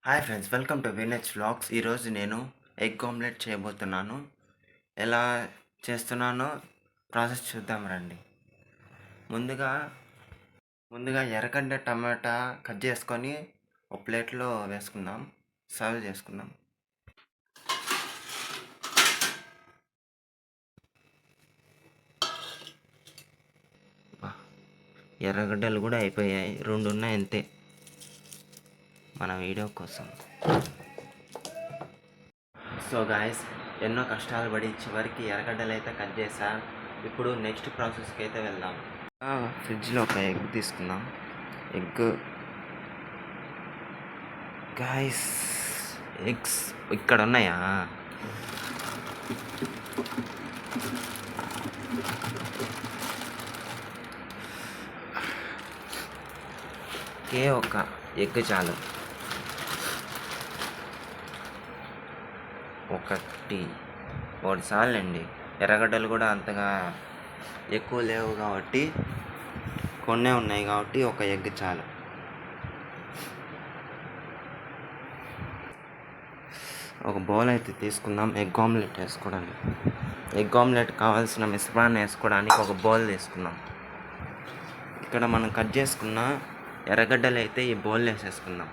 Hi friends, welcome to వినెచ్ vlogs. ఈరోజు నేను ఎగ్ ఆమ్లెట్ చేయబోతున్నాను. ఎలా చేస్తున్నానో ప్రాసెస్ చూద్దాం రండి. ముందుగా ఎర్రగడ్డ టమాటా కట్ చేసుకొని ఒక ప్లేట్లో వేసుకుందాం, సర్వ్ చేసుకుందాం. ఎర్రగడ్డలు కూడా అయిపోయాయి, 2 ఉన్నాయి అంతే మన వీడియో కోసం. సో గాయస్, ఎన్నో కష్టాలు పడి చివరికి ఎర్రగడ్డలు అయితే కట్ చేసా. ఇప్పుడు నెక్స్ట్ ప్రాసెస్కి అయితే వెళ్దాం. ఫ్రిడ్జ్లో ఒక ఎగ్ తీసుకుందాం. ఎగ్ గాయస్, ఎగ్స్ ఇక్కడ ఉన్నాయా? ఒక ఎగ్ చాలు. ఒకటి చాలండి. ఎర్రగడ్డలు కూడా అంతగా ఎక్కువ లేవు కాబట్టి, కొన్నే ఉన్నాయి కాబట్టి ఒక ఎగ్ చాలు. ఒక బౌల్ అయితే తీసుకుందాం ఎగ్ ఆమ్లెట్ వేసుకోవడానికి. ఎగ్ ఆమ్లెట్ కావాల్సిన మిశ్రమాన్ని వేసుకోవడానికి ఒక బౌల్ తీసుకుందాం. ఇక్కడ మనం కట్ చేసుకున్న ఎర్రగడ్డలు అయితే ఈ బౌల్ వేసేసుకుందాం.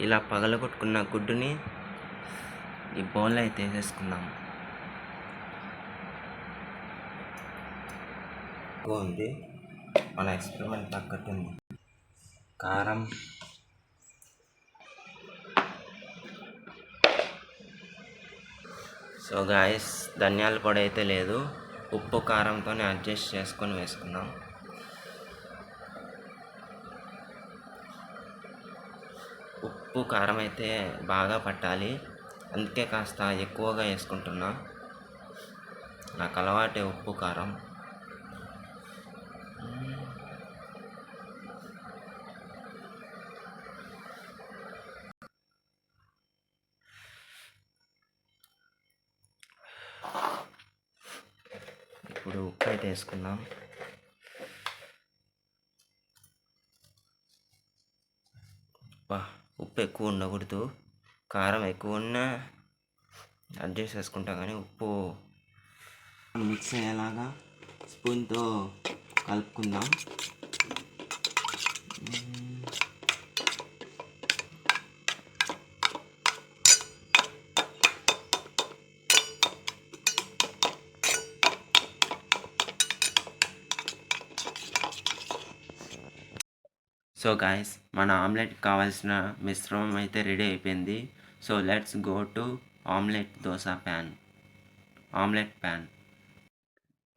ఇలా పగలగొట్టుకున్న గుడ్డుని ఈ బౌల్లో అయితే వేసేసుకుందాం. ఉంది, మన ఎక్స్పెరిమెంట్ తగ్గట్టుంది. కారం, సో గాయస్, ధనియాల పొడి అయితే లేదు. ఉప్పు కారంతోనే అడ్జస్ట్ చేసుకొని వేసుకుందాం. ఉప్పు కారం అయితే బాగా పట్టాలి, అందుకే కాస్త ఎక్కువగా వేసుకుంటున్నా. నాకు అలవాటే ఉప్పు కారం. ఇప్పుడు ఉప్పు అయితే వేసుకుందాం. ఉప్పు ఎక్కువ ఉండకూడదు, కారం ఎక్కువ ఉన్నా అడ్జస్ట్ చేసుకుంటాం, కానీ ఉప్పు మిక్స్ అయ్యేలాగా స్పూన్తో కలుపుకుందాం. సో గాయస్, మన ఆమ్లెట్ కావాల్సిన మిశ్రమం అయితే రెడీ అయిపోయింది. So let's go to omelette pan.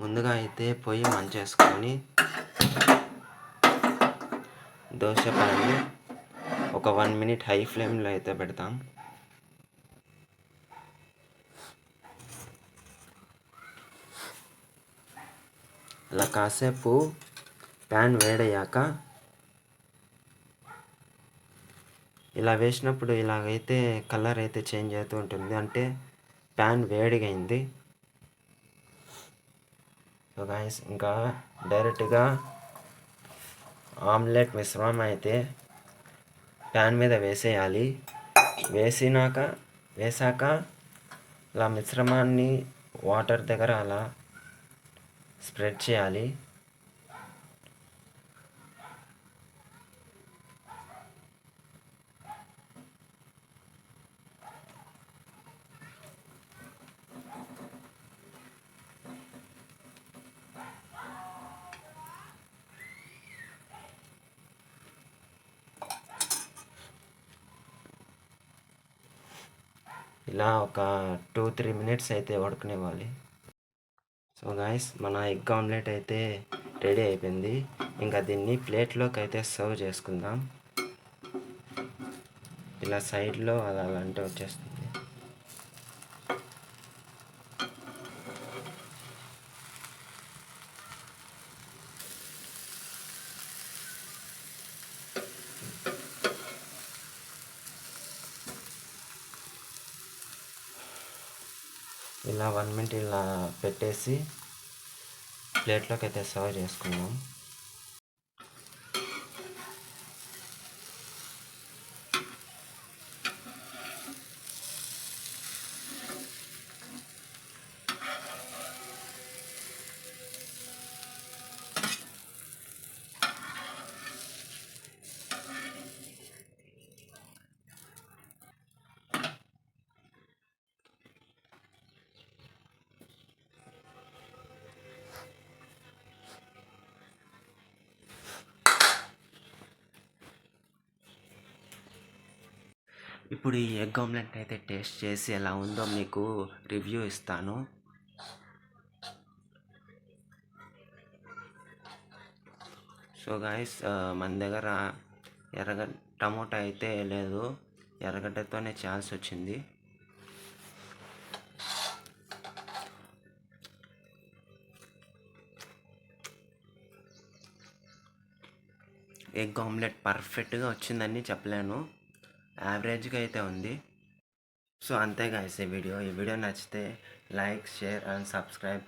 ముందుగా అయితే పొయ్యి మంచేసుకొని దోశ ప్యాన్ని ఒక 1 మినిట్ హై ఫ్లేమ్లో అయితే పెడతాం. అలా కాసేపు ప్యాన్ వేడయ్యాక ఇలా వేసినప్పుడు ఇలాగైతే కలర్ అయితే చేంజ్ అవుతూ ఉంటుంది, అంటే ప్యాన్ వేడిగా అయింది. సో గాయస్, ఇంకా డైరెక్ట్గా ఆమ్లెట్ మిశ్రమం అయితే ప్యాన్ మీద వేసేయాలి. వేసాక ఇలా మిశ్రమాన్ని వాటర్ దగ్గర అలా స్ప్రెడ్ చేయాలి. ఇలా ఒక 2-3 మినిట్స్ అయితే ఉడకనివ్వాలి. సో గాయస్, మన ఎగ్ ఆమ్లెట్ అయితే రెడీ అయిపోయింది. ఇంకా దీన్ని ప్లేట్లోకి అయితే సర్వ్ చేసుకుందాం. ఇలా సైడ్లో అలా అంటే వచ్చేస్తుంది. ఇలా 1 మినిట్ ఇలా పెట్టేసి ప్లేట్లోకి అయితే సర్వ్ చేసుకుందాం. ఇప్పుడు ఈ ఎగ్ ఆమ్లెట్ అయితే టేస్ట్ చేసి ఎలా ఉందో మీకు రివ్యూ ఇస్తాను. సో గాయస్, మన దగ్గర టమోటా అయితే లేదు, ఎర్రగడ్డతోనే చేయాల్సి వచ్చింది. ఎగ్ ఆమ్లెట్ పర్ఫెక్ట్గా వచ్చిందని చెప్పలేను, యావరేజ్గా అయితే ఉంది. సో అంతే గాయస్, ఈ వీడియో నచ్చితే లైక్, షేర్ అండ్ సబ్స్క్రైబ్.